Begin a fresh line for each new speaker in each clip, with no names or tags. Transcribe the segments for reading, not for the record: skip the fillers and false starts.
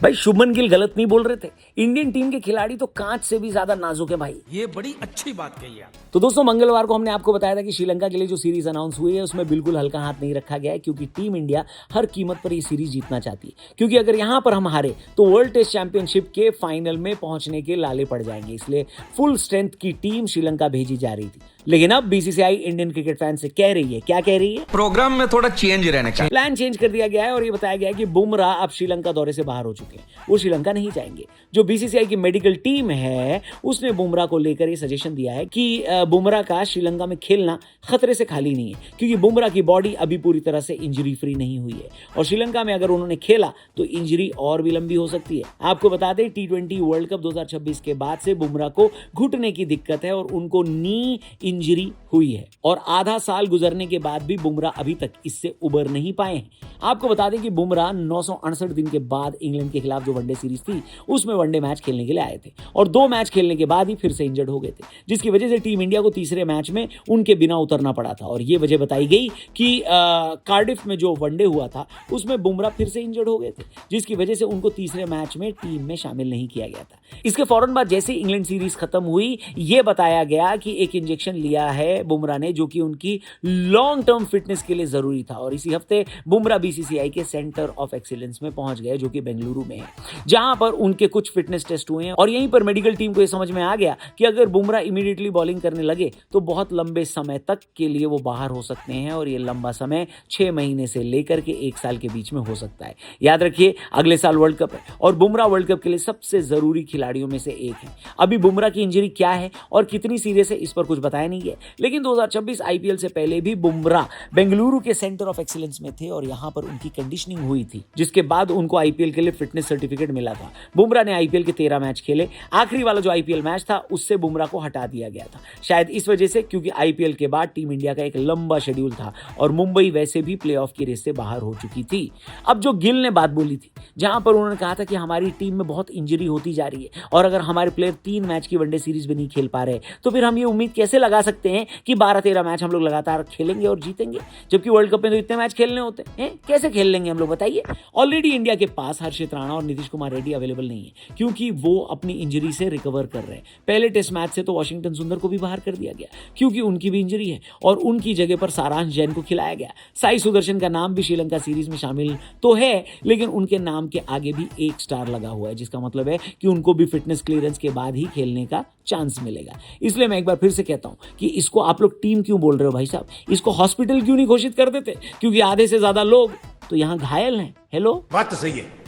भाई शुभमन गिल गलत नहीं बोल रहे थे। इंडियन टीम के खिलाड़ी तो कांच से भी ज्यादा नाजुक है भाई।
ये बड़ी अच्छी बात कही आप।
तो दोस्तों मंगलवार को हमने आपको बताया था कि श्रीलंका के लिए जो सीरीज अनाउंस हुई है उसमें बिल्कुल हल्का हाथ नहीं रखा गया है, क्योंकि टीम इंडिया हर कीमत पर ये सीरीज जीतना चाहती है। क्योंकि अगर यहां पर हम हारे तो वर्ल्ड टेस्ट चैंपियनशिप के फाइनल में पहुंचने के लाले पड़ जाएंगे। इसलिए फुल स्ट्रेंथ की टीम श्रीलंका भेजी जा रही थी। लेकिन अब बीसीसीआई इंडियन क्रिकेट फैन से कह रही है, क्या कह रही है?
प्रोग्राम में थोड़ा चेंज रहने का
प्लान चेंज कर दिया गया है और ये बताया गया है कि बुमराह अब श्रीलंका दौरे से बाहर हो चुके हैं, वो श्रीलंका नहीं जाएंगे। जो बीसीसीआई की मेडिकल टीम है उसने बुमराह को लेकर ये सजेशन दिया है कि बुमराह का श्रीलंका में खेलना खतरे से खाली नहीं है, क्योंकि बुमराह की बॉडी अभी पूरी तरह से इंजरी फ्री नहीं हुई है और श्रीलंका में अगर उन्होंने खेला तो इंजरी और भी लंबी हो सकती है। आपको बता दें T20 वर्ल्ड कप 2026 के बाद से बुमराह को घुटने की दिक्कत है और उनको नी इंजरी हुई है और आधा साल गुजरने के बाद भी बुमराह अभी तक इससे उबर नहीं पाए हैं। आपको बता दें कि बुमराह 968 दिन के बाद इंग्लैंड के खिलाफ जो वनडे सीरीज थी उसमें वनडे मैच खेलने के लिए आए थे और 2 मैच खेलने के बाद ही फिर से इंजर्ड हो गए थे, जिसकी वजह से टीम इंडिया को तीसरे मैच में उनके बिना उतरना पड़ा था। और ये वजह बताई गई कि कार्डिफ में जो वनडे हुआ था उसमें बुमराह फिर से इंजर्ड हो गए थे, जिसकी वजह से उनको तीसरे मैच में टीम में शामिल नहीं किया गया था। इसके फौरन बाद जैसे इंग्लैंड सीरीज खत्म हुई, ये बताया गया कि एक इंजेक्शन लिया है बुमराह ने, जो कि उनकी लॉन्ग टर्म फिटनेस के लिए जरूरी था। और इसी हफ्ते बुमराह बीसीसीआई के सेंटर ऑफ एक्सीलेंस में पहुंच गए, जो कि बेंगलुरु में है, जहां पर उनके कुछ फिटनेस टेस्ट हुए हैं और यहीं पर मेडिकल टीम को यह समझ में आ गया कि अगर बुमराह इमीडिएटली बॉलिंग करने लगे तो बहुत लंबे समय तक के लिए वो बाहर हो सकते हैं और ये लंबा समय 6 महीने से लेकर के 1 साल के बीच में हो सकता है। याद रखिए अगले साल वर्ल्ड कप है और बुमराह वर्ल्ड कप के लिए सबसे जरूरी खिलाड़ियों में से एक है। अभी बुमराह की इंजरी क्या है और कितनी सीरियस है इस पर कुछ बताया नहीं गया, लेकिन 2026 आईपीएल से पहले भी बुमराह बेंगलुरु के सेंटर ऑफ एक्सीलेंस में थे और यहां पर उनकी कंडीशनिंग हुई थी, जिसके बाद उनको आईपीएल के लिए फिटनेस सर्टिफिकेट मिला था। बुमराह ने आईपीएल के 13 मैच खेले, आखिरी वाला जो आईपीएल मैच था उससे बुमराह को हटा दिया गया था, शायद इस वजह से क्योंकि आईपीएल के बाद टीम इंडिया का एक लंबा शेड्यूल था और मुंबई वैसे भी प्लेऑफ की रेस से बाहर हो चुकी थी। अब जो गिल ने बात बोली थी, जहां पर उन्होंने कहा था कि हमारी टीम में बहुत इंजरी होती जा रही है और अगर हमारे प्लेयर 3 मैच की वनडे सीरीज भी नहीं खेल पा रहे तो फिर हम ये उम्मीद कैसे लगा सकते हैं कि 12-13 मैच हम लोग लगातार खेलेंगे और जीतेंगे, जबकि वर्ल्ड कप में तो इतने मैच खेलने होते हैं। कैसे खेल लेंगे हम लोग बताइए? ऑलरेडी इंडिया के पास हर्षित राणा और नीतीश कुमार रेड्डी अवेलेबल नहीं है, क्योंकि वो अपनी इंजरी से रिकवर कर रहे हैं। पहले टेस्ट मैच से तो वॉशिंगटन सुंदर को भी बाहर कर दिया गया क्योंकि उनकी भी इंजरी है और उनकी जगह पर सारांश जैन को खिलाया गया। साई सुदर्शन का नाम भी श्रीलंका सीरीज में शामिल तो है, लेकिन उनके नाम के आगे भी 1 स्टार लगा हुआ है, जिसका मतलब है कि उनको भी फिटनेस क्लियरेंस के बाद ही खेलने का चांस मिलेगा। इसलिए मैं एक बार फिर से कहता हूं कि इसको आप लोग टीम क्यों बोल रहे हो भाई साहब? इसको हॉस्पिटल क्यों नहीं घोषित कर देते? क्योंकि आधे से ज्यादा लोग तो यहां घायल हैं। हेलो,
बात तो सही है।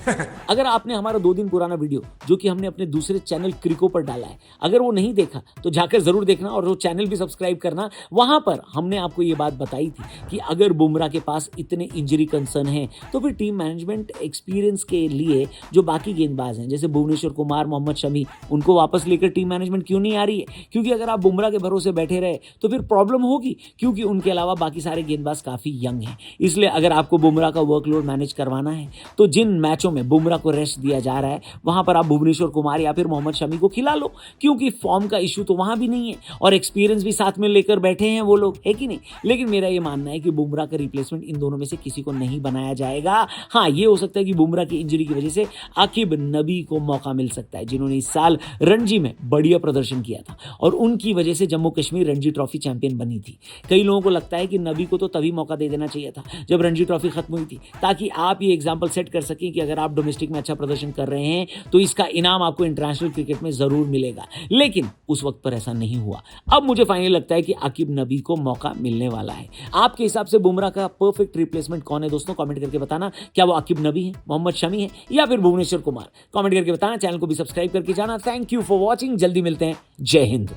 अगर आपने हमारा 2 दिन पुराना वीडियो जो कि हमने अपने दूसरे चैनल क्रिको पर डाला है, अगर वो नहीं देखा तो जाकर जरूर देखना और वो चैनल भी सब्सक्राइब करना। वहां पर हमने आपको ये बात बताई थी कि अगर बुमराह के पास इतने इंजरी कंसर्न है तो फिर टीम मैनेजमेंट एक्सपीरियंस के लिए जो बाकी गेंदबाज हैं जैसे भुवनेश्वर कुमार, मोहम्मद शमी, उनको वापस लेकर टीम मैनेजमेंट क्यों नहीं आ रही है? क्योंकि अगर आप बुमराह के भरोसे बैठे रहे तो फिर प्रॉब्लम होगी, क्योंकि उनके अलावा बाकी सारे गेंदबाज काफी यंग हैं। इसलिए अगर आपको बुमराह का वर्कलोड मैनेज करवाना है तो जिन मैचों में बुमराह को रेस्ट दिया जा रहा है वहां पर आप भुवनेश्वर कुमार या फिर मोहम्मद शमी को खिला लो, क्योंकि फॉर्म का इशू तो वहां भी नहीं है और एक्सपीरियंस भी साथ में लेकर बैठे हैं वो लोग, है कि नहीं? लेकिन मेरा ये मानना है कि बुमराह का रिप्लेसमेंट इन दोनों में से किसी को नहीं बनाया जाएगा। हाँ, ये हो सकता है कि बुमराह की इंजरी की वजह से आकिब नबी को मौका मिल सकता है, जिन्होंने इस साल रणजी में बढ़िया प्रदर्शन किया था और उनकी वजह से जम्मू कश्मीर रणजी ट्रॉफी चैंपियन बनी थी। कई लोगों को लगता है कि नबी को तो तभी मौका दे देना चाहिए था जब रणजी ट्रॉफी खत्म हुई थी, ताकि आप ये एग्जाम्पल सेट कर सकें कि अगर आप डोमेस्टिक में अच्छा प्रदर्शन कर रहे हैं तो इसका इनाम आपको इंटरनेशनल क्रिकेट में जरूर मिलेगा। लेकिन उस वक्त पर ऐसा नहीं हुआ। अब मुझे फाइनली लगता है कि आकिब नबी को मौका मिलने वाला है। आपके हिसाब से बुमराह का परफेक्ट रिप्लेसमेंट कौन है दोस्तों? कमेंट करके बताना। क्या वो आकिब नबी है, मोहम्मद शमी है या फिर भुवनेश्वर कुमार? कमेंट करके बताना। चैनल को भी सब्सक्राइब करके जाना। Thank you for watching. जल्दी मिलते हैं। जय हिंद।